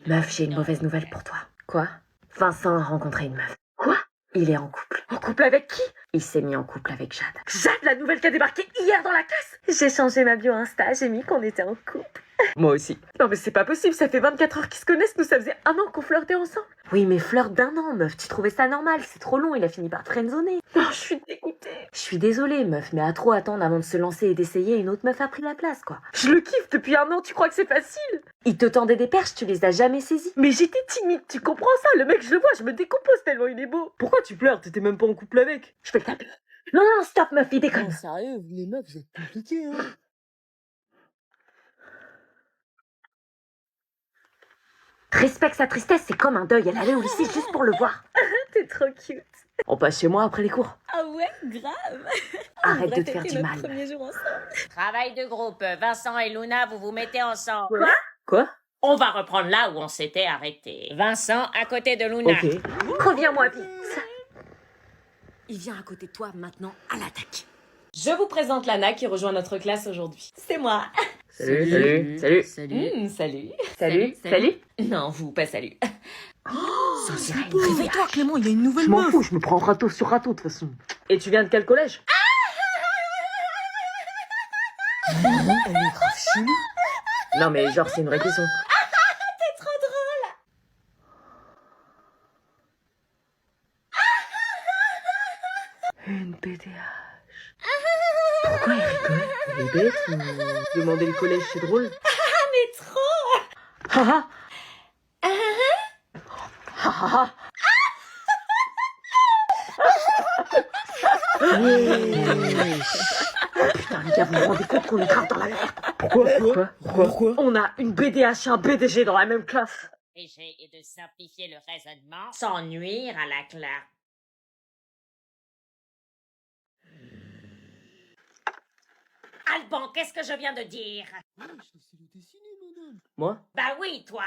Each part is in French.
Meuf, j'ai une mauvaise nouvelle pour toi. Quoi? Vincent a rencontré une meuf. Quoi? Il est en couple. En couple avec qui? Il s'est mis en couple avec Jade. Jade, la nouvelle qui a débarqué hier dans la classe? J'ai changé ma bio Insta, j'ai mis qu'on était en couple. Moi aussi. Non mais c'est pas possible, ça fait 24 heures qu'ils se connaissent, nous ça faisait 1 an qu'on flirtait ensemble. Oui mais flirt d'1 an, meuf, tu trouvais ça normal, c'est trop long, il a fini par te friendzoner. Oh, je suis dégoûtée. Je suis désolée meuf, mais à trop attendre avant de se lancer et d'essayer, une autre meuf a pris la place quoi. Je le kiffe depuis 1 an, tu crois que c'est facile? Il te tendait des perches, tu les as jamais saisies. Mais j'étais timide, tu comprends ça? Le mec je le vois, je me décompose tellement il est beau. Pourquoi tu pleures? T'étais même pas en couple avec. Je fais le taper. Non, non, stop meuf, il déconne. Non, sérieux, vous les meufs, vous êtes compliqués, hein. Respecte sa tristesse, c'est comme un deuil, elle allait au lycée juste pour le voir. T'es trop cute. On passe chez moi après les cours. Ah ouais, grave. Arrête de te faire du mal. Premier jour ensemble. Travail de groupe. Vincent et Luna, vous vous mettez ensemble. Quoi? On va reprendre là où on s'était arrêté. Vincent à côté de Luna. Ok. Reviens-moi vite. Il vient à côté de toi maintenant à l'attaque. Je vous présente Lana qui rejoint notre classe aujourd'hui. C'est moi. Salut, salut, salut. Salut. Salut. Non, vous, pas salut. Réveille-toi, Clément, il y a une nouvelle Je m'en meuf. fous, je me prends râteau sur râteau de toute façon. Et tu viens de quel collège? Elle est grave chelou. Non mais genre c'est une vraie question. T'es trop drôle. Une BDH. Pourquoi il rigole? Il est bête ou... Demander le collège c'est drôle? Mais trop. Haha. Haha. Putain les gars, vous vous rendez compte qu'on est grave dans la merde? Pourquoi? On a une BDH et un BDG dans la même classe. Et de simplifier le raisonnement sans nuire à la classe. Alban, qu'est-ce que je viens de dire? Ouais, je te sais le dessiner, madame. Moi? Bah oui, toi.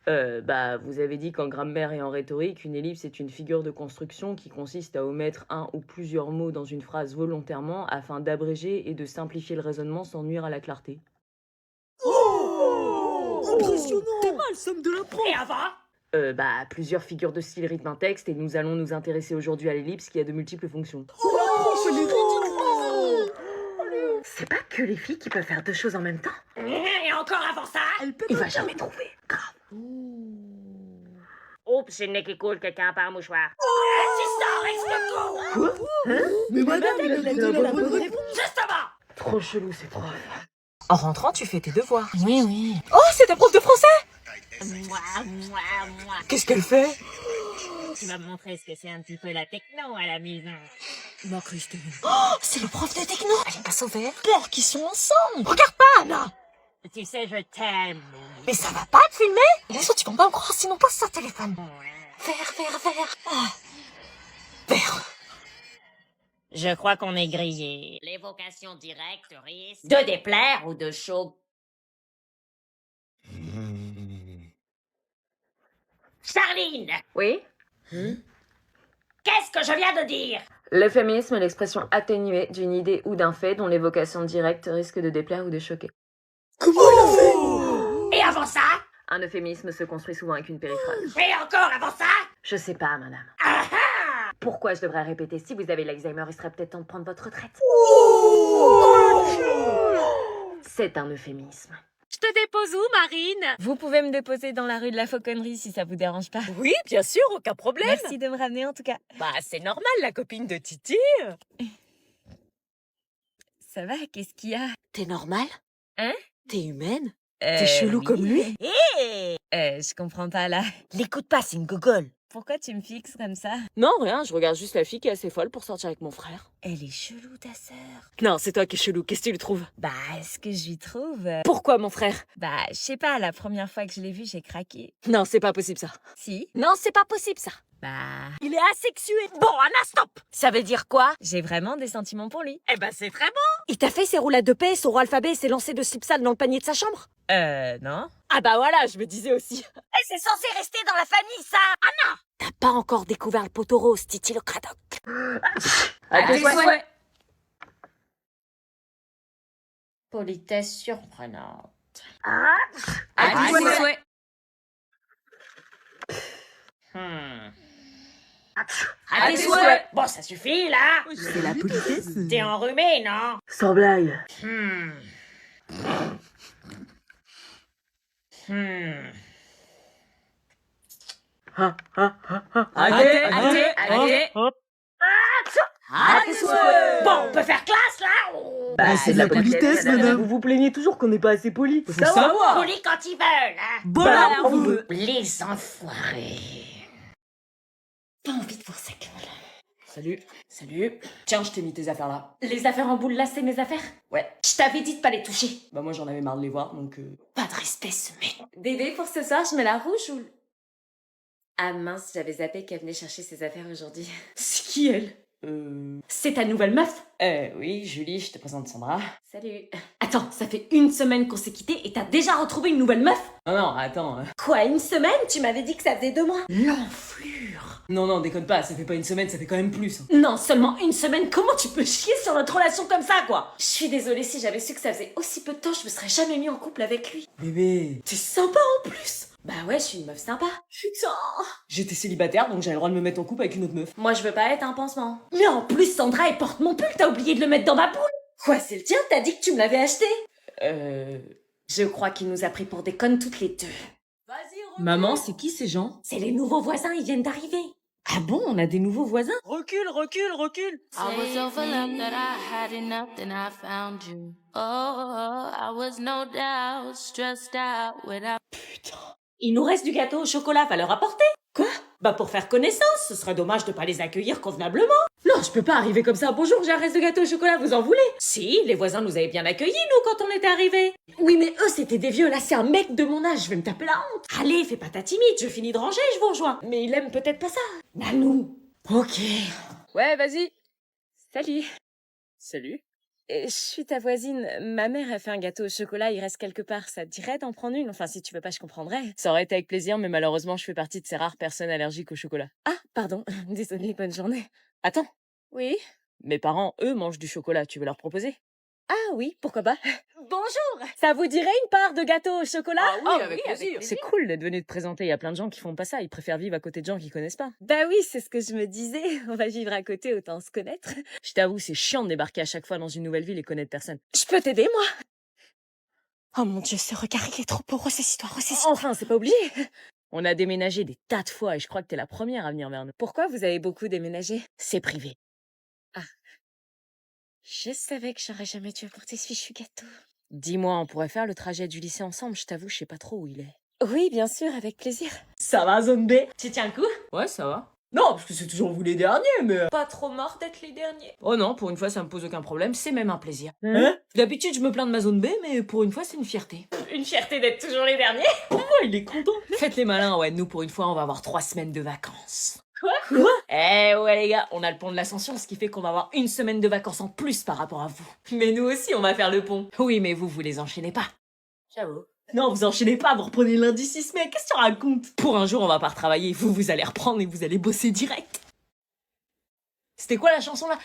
Vous avez dit qu'en grammaire et en rhétorique, une ellipse est une figure de construction qui consiste à omettre un ou plusieurs mots dans une phrase volontairement afin d'abréger et de simplifier le raisonnement sans nuire à la clarté. Impressionnant. T'es mal, somme de la prof. Et avant? Plusieurs figures de style rythment un texte et nous allons nous intéresser aujourd'hui à l'ellipse qui a de multiples fonctions. C'est pas que les filles qui peuvent faire 2 choses en même temps. Et encore avant ça? Il va jamais trouver. Grave. Oups, c'est le nez qui coule, quelqu'un a pas un mouchoir. Tu sors avec ce coup! Mais madame, il a donné la bonne réponse. Justement! Trop chelou ces profs. En rentrant, tu fais tes devoirs. Oui. Oh, c'est ta prof de français. Moi. Qu'est-ce qu'elle fait? Tu vas me montrer ce que c'est un petit peu la techno à la maison. Ma Christine. Oh, c'est le prof de techno. Elle passe au vert. Peur qu'ils sont ensemble. Regarde pas, Anna. Tu sais, je t'aime. Mais ça va pas te filmer? Bien sûr, tu vas pas me croire, sinon passe ça téléphone. Vert. Ah. Vert. Je crois qu'on est grillé. L'évocation directe risque de déplaire ou de chaud. Charline! Oui? Qu'est-ce que je viens de dire? L'euphémisme est l'expression atténuée d'une idée ou d'un fait dont l'évocation directe risque de déplaire ou de choquer. Comment il a fait? Et avant ça? Un euphémisme se construit souvent avec une périphrase. Et encore avant ça? Je sais pas, madame. Ah ah! Pourquoi je devrais répéter? Si vous avez l'Alzheimer, il serait peut-être temps de prendre votre retraite. C'est un euphémisme. Je te dépose où, Marine? Vous pouvez me déposer dans la rue de la Fauconnerie si ça vous dérange pas. Oui, bien sûr, aucun problème. Merci de me ramener en tout cas. Bah, c'est normal, la copine de Titi. Ça va, qu'est-ce qu'il y a? T'es normal? Hein? T'es humaine? T'es chelou oui. comme lui? Je comprends pas là. L'écoute pas, c'est une gogole. Pourquoi tu me fixes comme ça? Non, rien, je regarde juste la fille qui est assez folle pour sortir avec mon frère. Elle est chelou ta sœur. Non, c'est toi qui es chelou, qu'est-ce que tu lui trouves? Bah, ce que je lui trouve... Pourquoi mon frère? Bah, je sais pas, la première fois que je l'ai vu, j'ai craqué. Non, c'est pas possible ça. Si? Non, c'est pas possible, ça. Bah, Il est asexué. Bon, Anna, stop. Ça veut dire quoi? j'ai vraiment des sentiments pour lui. Eh ben, c'est très bon. Il t'a fait ses roulades de paix, son alphabet et s'est lancé de slip sale dans le panier de sa chambre? Non. Ah bah voilà, je me disais aussi. Et c'est censé rester dans la famille, ça. Anna! T'as pas encore découvert le poteau rose, Titi le cradoc. À tes souhaits. Politesse surprenante. À tes souhaits. À tes souhaits. Bon, ça suffit, là. C'est la politesse. T'es enrhumé, non? Sans blague. Allez. À tes souhaits. Bon, on peut faire classe, là? Bah, c'est de la politesse, madame. Vous vous plaignez toujours qu'on n'est pas assez poli. Faut savoir. Poli quand ils veulent, hein. Bon, alors, vous veut. Les enfoirés. Pas envie de voir ça, là. Salut. Salut. Tiens, je t'ai mis tes affaires là. Les affaires en boule, là, c'est mes affaires? Ouais. Je t'avais dit de pas les toucher. Bah moi j'en avais marre de les voir, donc... Pas de respect, ce mec. Bébé, pour ce soir, je mets la rouge ou... Ah mince, j'avais zappé qu'elle venait chercher ses affaires aujourd'hui. C'est qui, elle? C'est ta nouvelle meuf? Oui, Julie, je te présente Sandra. Salut. Attends, ça fait une semaine qu'on s'est quittés et t'as déjà retrouvé une nouvelle meuf? Non, attends. Quoi, une semaine? Tu m'avais dit que ça faisait 2 mois. L'enflure. Non, déconne pas, ça fait pas une semaine, ça fait quand même plus. Non, seulement une semaine, comment tu peux chier sur notre relation comme ça, quoi? Je suis désolée, si j'avais su que ça faisait aussi peu de temps, je me serais jamais mis en couple avec lui. Bébé. T'es sympa en plus. Bah ouais, je suis une meuf sympa. Putain. J'étais célibataire, donc j'avais le droit de me mettre en couple avec une autre meuf. Moi, je veux pas être un pansement. Mais en plus, Sandra, elle porte mon pull, t'as oublié de le mettre dans ma poule. Quoi, c'est le tien? T'as dit que tu me l'avais acheté? Je crois qu'il nous a pris pour des connes toutes les deux. Maman, c'est qui ces gens? C'est les nouveaux voisins, ils viennent d'arriver. Ah bon, on a des nouveaux voisins? Recule. I was overlooked that I had enough, then I found you. Oh, I was no doubt stressed out without. Il nous reste du gâteau au chocolat, va leur apporter. Quoi? Bah pour faire connaissance, ce serait dommage de pas les accueillir convenablement. Non, je peux pas arriver comme ça. Bonjour, j'ai un reste de gâteau au chocolat, vous en voulez? Si, les voisins nous avaient bien accueillis, nous, quand on était arrivés. Oui, mais eux, c'était des vieux, là, c'est un mec de mon âge, je vais me taper la honte. Allez, fais pas ta timide, je finis de ranger, je vous rejoins. Mais il aime peut-être pas ça. Nanou. Ok. Ouais, vas-y. Salut. Salut. Je suis ta voisine. Ma mère a fait un gâteau au chocolat, il reste quelque part. Ça te dirait d'en prendre une? Enfin, si tu veux pas, je comprendrais. Ça aurait été avec plaisir, mais malheureusement, je fais partie de ces rares personnes allergiques au chocolat. Ah, pardon. Désolée, bonne journée. Attends, Oui? mes parents, eux, mangent du chocolat, tu veux leur proposer? Ah oui, pourquoi pas? Bonjour. Ça vous dirait une part de gâteau au chocolat? avec plaisir. C'est cool d'être venu te présenter, il y a plein de gens qui font pas ça, ils préfèrent vivre à côté de gens qu'ils connaissent pas. Bah oui, c'est ce que je me disais. On va vivre à côté, autant se connaître. Je t'avoue, c'est chiant de débarquer à chaque fois dans une nouvelle ville et connaître personne. Je peux t'aider, moi? Oh mon Dieu, ce regard, il est trop beau, ressaisis-toi, ressaisis-toi. Enfin, c'est pas obligé. On a déménagé des tas de fois et je crois que t'es la première à venir vers nous. Pourquoi vous avez beaucoup déménagé? C'est privé. Je savais que j'aurais jamais dû apporter ce fichu gâteau. Dis-moi, on pourrait faire le trajet du lycée ensemble, je t'avoue, je sais pas trop où il est. Oui, bien sûr, avec plaisir. Ça va, zone B? Tu tiens le coup? Ouais, ça va. Non, parce que c'est toujours vous les derniers, mais... Pas trop mort d'être les derniers. Oh non, pour une fois, ça me pose aucun problème, c'est même un plaisir. Hein? D'habitude, je me plains de ma zone B, mais pour une fois, c'est une fierté. Une fierté d'être toujours les derniers. Pourquoi il est content? Faites les malins, ouais, nous, pour une fois, on va avoir 3 semaines de vacances. Quoi? Eh ouais les gars, on a le pont de l'Ascension, ce qui fait qu'on va avoir 1 semaine de vacances en plus par rapport à vous. Mais nous aussi, on va faire le pont. Oui, mais vous les enchaînez pas. J'avoue. Non, vous enchaînez pas, vous reprenez lundi 6 mai, qu'est-ce que tu racontes? Pour un jour, on va pas retravailler, vous allez reprendre et vous allez bosser direct. C'était quoi la chanson là?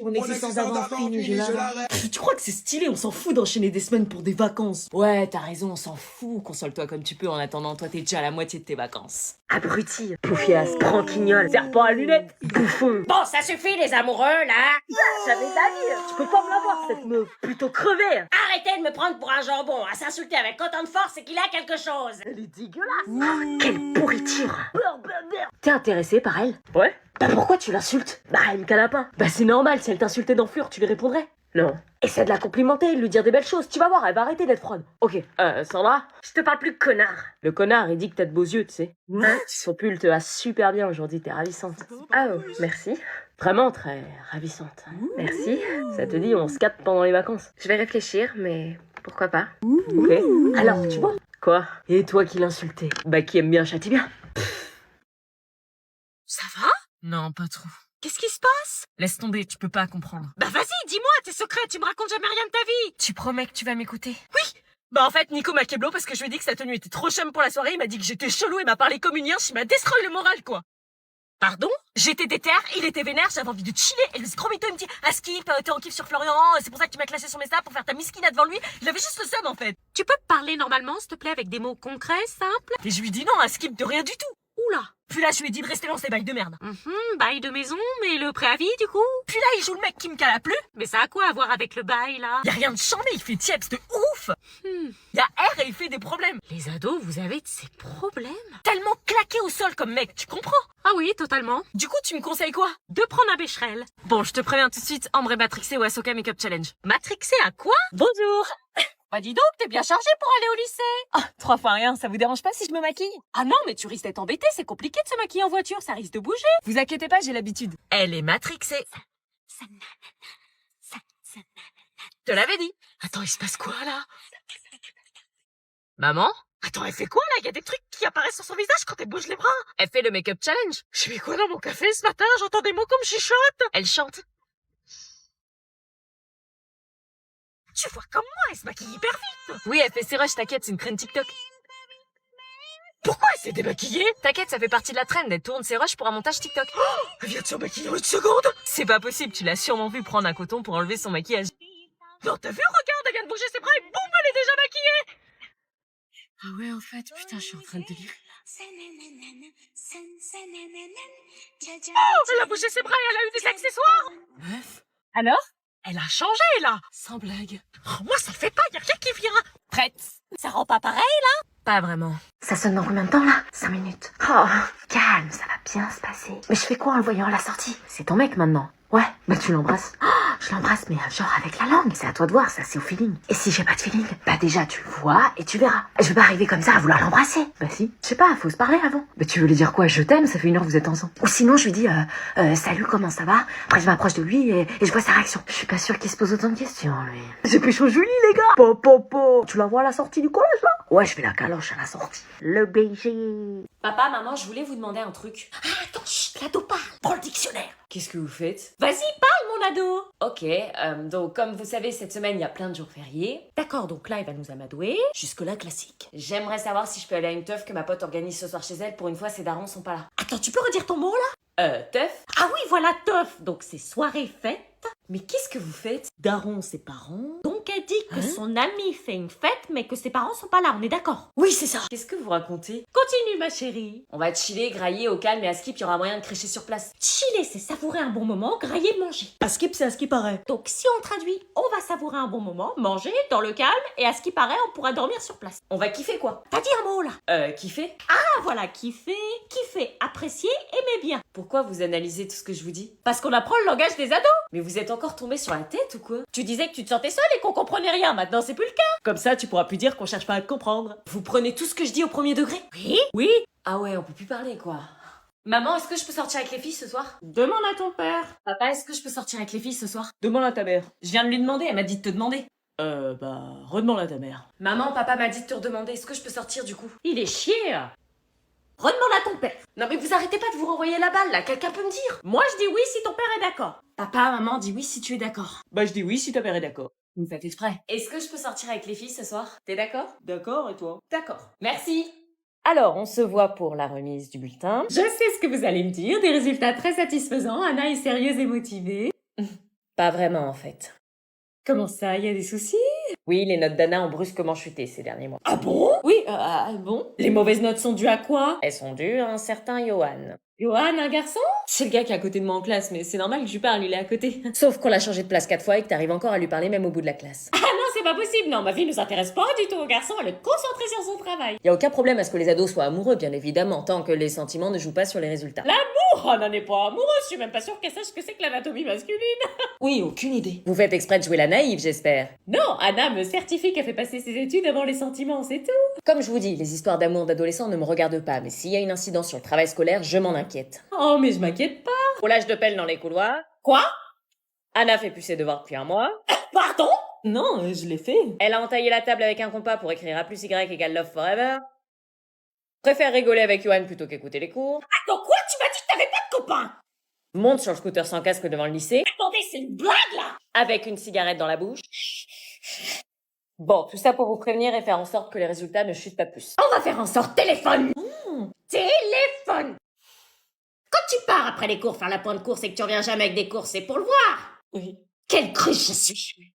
On était sans avoir fini, je la... Tu crois que c'est stylé? On s'en fout d'enchaîner des semaines pour des vacances. Ouais, t'as raison, on s'en fout. Console-toi comme tu peux en attendant, toi t'es déjà à la moitié de tes vacances. Abruti, poufias, branquignol, serpent à lunettes, bouffon. Bon, ça suffit, les amoureux, là. J'avais d'avis, tu peux pas me l'avoir cette meuf, plutôt crevée. Arrêtez de me prendre pour un jambon. À s'insulter avec autant de force, c'est qu'il a quelque chose. Elle est dégueulasse. Quelle pourriture. T'es intéressé par elle? Ouais. Bah pourquoi tu l'insultes? Bah elle me cala pas. Bah c'est normal, si elle t'insultait d'enflure, tu lui répondrais. Non. Essaie de la complimenter, de lui dire des belles choses, tu vas voir, elle va arrêter d'être froide. Ok, Sandra? Je te parle plus de connard. Le connard, il dit que t'as de beaux yeux, tu sais. Hein? Son pull te va super bien aujourd'hui, t'es ravissante. Ah oh, merci. Vraiment très ravissante. Merci. Ça te dit, on se capte pendant les vacances. Je vais réfléchir, mais pourquoi pas. Ok. Alors, tu vois? Quoi? Et toi qui l'insultais? Bah qui aime bien châtie bien. Ça va? Non, pas trop. Qu'est-ce qui se passe? Laisse tomber, tu peux pas comprendre. Bah vas-y, dis-moi tes secrets, tu me racontes jamais rien de ta vie. Tu promets que tu vas m'écouter? Bah en fait, Nico m'a keblo parce que je lui ai dit que sa tenue était trop chum pour la soirée, il m'a dit que j'étais chelou, il m'a parlé comme une yinche, il m'a destroy le moral quoi. Pardon? J'étais déter, il était vénère, j'avais envie de chiller, et le gros mytho, il me dit « Ah, Skip, t'es en kiff sur Florian, c'est pour ça que tu m'as classé sur mes stats pour faire ta miskina devant lui. » Il avait juste le seum, en fait. Tu peux parler normalement, s'il te plaît, avec des mots concrets, simples? Et je lui dis non, à Skip de rien du tout. Oula. Puis là, je lui ai dit de rester dans ses bails de merde. Bail de maison, mais le préavis, du coup? Puis là, il joue le mec qui me cala plus. Mais ça a quoi à voir avec le bail, là? Y a rien de chambé, il fait tieps de ouf. Y a R et il fait des problèmes. Les ados, vous avez de ces problèmes? Tellement claqué au sol comme mec, tu comprends? Ah oui, totalement. Du coup, tu me conseilles quoi? De prendre un bécherel. Bon, je te préviens tout de suite, Ambre est matrixée au Ahsoka Makeup Challenge. Matrixé à quoi? Bonjour. Bah dis donc, t'es bien chargé pour aller au lycée. Ah, 3 fois rien, ça vous dérange pas si je me maquille? Ah non, mais tu risques d'être embêté, c'est compliqué de se maquiller en voiture, ça risque de bouger. Vous inquiétez pas, j'ai l'habitude. Elle est matrixée. Je te l'avais dit. Attends, il se passe quoi, là? Maman? Attends, elle fait quoi, là? Il y a des trucs qui apparaissent sur son visage quand elle bouge les bras. Elle fait le make-up challenge. Je fais quoi dans mon café ce matin? J'entends des mots comme chuchote. Elle chante. Tu vois comme moi, elle se maquille hyper vite. Oui, elle fait ses rushs, t'inquiète, c'est une traîne TikTok. Pourquoi elle s'est démaquillée? T'inquiète, ça fait partie de la trend, elle tourne ses rushs pour un montage TikTok. Oh, elle vient de se maquiller en une seconde. C'est pas possible, tu l'as sûrement vu prendre un coton pour enlever son maquillage. Non, t'as vu, regarde, elle vient de bouger ses bras et boum, elle est déjà maquillée. Ah ouais, en fait, putain, je suis en train de délirer. Oh, elle a bougé ses bras et elle a eu des accessoires. Meuf, Alors? Elle a changé, là. sans blague. Oh, moi, ça le fait pas, y a rien qui vient. Prête? Ça rend pas pareil? Pas vraiment. Ça sonne dans combien de temps là? 5 minutes. Oh, calme, ça va bien se passer. Mais je fais quoi en le voyant à la sortie? C'est ton mec maintenant. Ouais, bah tu l'embrasses. Oh, je l'embrasse, mais genre avec la langue. C'est à toi de voir, ça c'est au feeling. Et si j'ai pas de feeling, bah déjà tu le vois et tu verras. Je vais pas arriver comme ça à vouloir l'embrasser. Bah si, je sais pas, faut se parler avant. Bah tu veux lui dire quoi? Je t'aime, ça fait 1 heure que vous êtes ensemble. Ou sinon je lui dis salut, comment ça va? Après je m'approche de lui et je vois sa réaction. Je suis pas sûre qu'il se pose autant de questions lui. J'ai pécho Julie les gars. Po. Tu la vois à la sortie du collège là? Ouais, je fais la caloche à la sortie. Le BG. Papa, maman, je voulais vous demander un truc. Ah, attends, chut, l'ado parle. Prends le dictionnaire. Qu'est-ce que vous faites? Vas-y, parle, mon ado. Ok, donc comme vous savez, cette semaine, il y a plein de jours fériés. D'accord, donc là, il va nous amadouer. Jusque-là, classique. J'aimerais savoir si je peux aller à une teuf que ma pote organise ce soir chez elle. Pour une fois, ses darons sont pas là. Attends, tu peux redire ton mot, là? Teuf? Ah oui, voilà, teuf. Donc, c'est soirée fête. Mais qu'est-ce que vous faites? Daron, ses parents. Donc, elle dit que son ami fait une fête, mais que ses parents sont pas là, on est d'accord? Oui, c'est ça. Qu'est-ce que vous racontez? Continue, ma chérie. On va chiller, grailler au calme et à Skip, il y aura moyen de crécher sur place. Chiller, c'est savourer un bon moment, grailler, manger. À skip, c'est à ce qui paraît. Donc, si on traduit, on va savourer un bon moment, manger, dans le calme, et à ce qui paraît, on pourra dormir sur place. On va kiffer quoi? T'as dit un mot, là? Kiffer? Ah, voilà, kiffer, apprécier, aimer bien. Pourquoi vous analysez tout ce que je vous dis? Parce qu'on apprend le langage des ados. Mais vous êtes encore tombé sur la tête ou quoi? Tu disais que tu te sentais seule et qu'on comprenait rien, maintenant c'est plus le cas. Comme ça, tu pourras plus dire qu'on cherche pas à te comprendre. Vous prenez tout ce que je dis au premier degré? Oui? Oui. Ah ouais, on peut plus parler quoi. Maman, est-ce que je peux sortir avec les filles ce soir? Demande à ton père. Papa, est-ce que je peux sortir avec les filles ce soir? Demande à ta mère. Je viens de lui demander, elle m'a dit de te demander. Redemande à ta mère. Maman, papa m'a dit de te redemander, est-ce que je peux sortir du coup? Il est chier. Redemande à ton père. Non mais vous arrêtez pas de vous renvoyer la balle là, quelqu'un peut me dire? Moi je dis oui si ton père est d'accord. Papa, maman, dis oui si tu es d'accord. Bah, je dis oui si ta mère est d'accord. Vous me faites exprès. Est-ce que je peux sortir avec les filles ce soir? T'es d'accord? D'accord, et toi? D'accord. Merci. Alors, on se voit pour la remise du bulletin. Je sais ce que vous allez me dire, des résultats très satisfaisants, Anna est sérieuse et motivée. Pas vraiment en fait. Comment ça, il y a des soucis? Oui, les notes d'Anna ont brusquement chuté ces derniers mois. Ah bon? Oui, bon. Les mauvaises notes sont dues à quoi? Elles sont dues à un certain Johan. Johan, un garçon? C'est le gars qui est à côté de moi en classe, mais c'est normal que je lui parle, il est à côté. Sauf qu'on l'a changé de place 4 fois et que t'arrives encore à lui parler même au bout de la classe. Ah non, c'est pas possible, non, ma fille ne s'intéresse pas du tout au garçon, elle est concentrée sur son travail. Y a aucun problème à ce que les ados soient amoureux, bien évidemment, tant que les sentiments ne jouent pas sur les résultats. L'amour, on n'en est pas amoureux, je suis même pas sûre qu'elle sache ce que c'est que l'anatomie masculine. Oui, aucune idée. Vous faites exprès de jouer la naïve, j'espère. Non, Anna me certifie qu'elle fait passer ses études avant les sentiments, c'est tout. Comme je vous dis, les histoires d'amour d'adolescents ne me regardent pas, mais s'il y a une incidence sur le travail scolaire, je m'en inquiète. Oh, mais je m'inquiète pas. Roulage de pelle dans les couloirs. Quoi? Anna fait plus ses devoirs depuis un mois. Pardon? Non, je l'ai fait. Elle a entaillé la table avec un compas pour écrire A plus Y égale Love Forever. Préfère rigoler avec Johan plutôt qu'écouter les cours. Attends, quoi? Tu m'as dit que t'avais pas de copain? Monte sur le scooter sans casque devant le lycée. Attendez, c'est une blague, là? Avec une cigarette dans la bouche. Bon, tout ça pour vous prévenir et faire en sorte que les résultats ne chutent pas plus. On va faire en sorte, téléphone! Téléphone! Quand tu pars après les cours faire la pointe course et que tu reviens jamais avec des courses, c'est pour le voir. Oui. Quelle cruche je suis.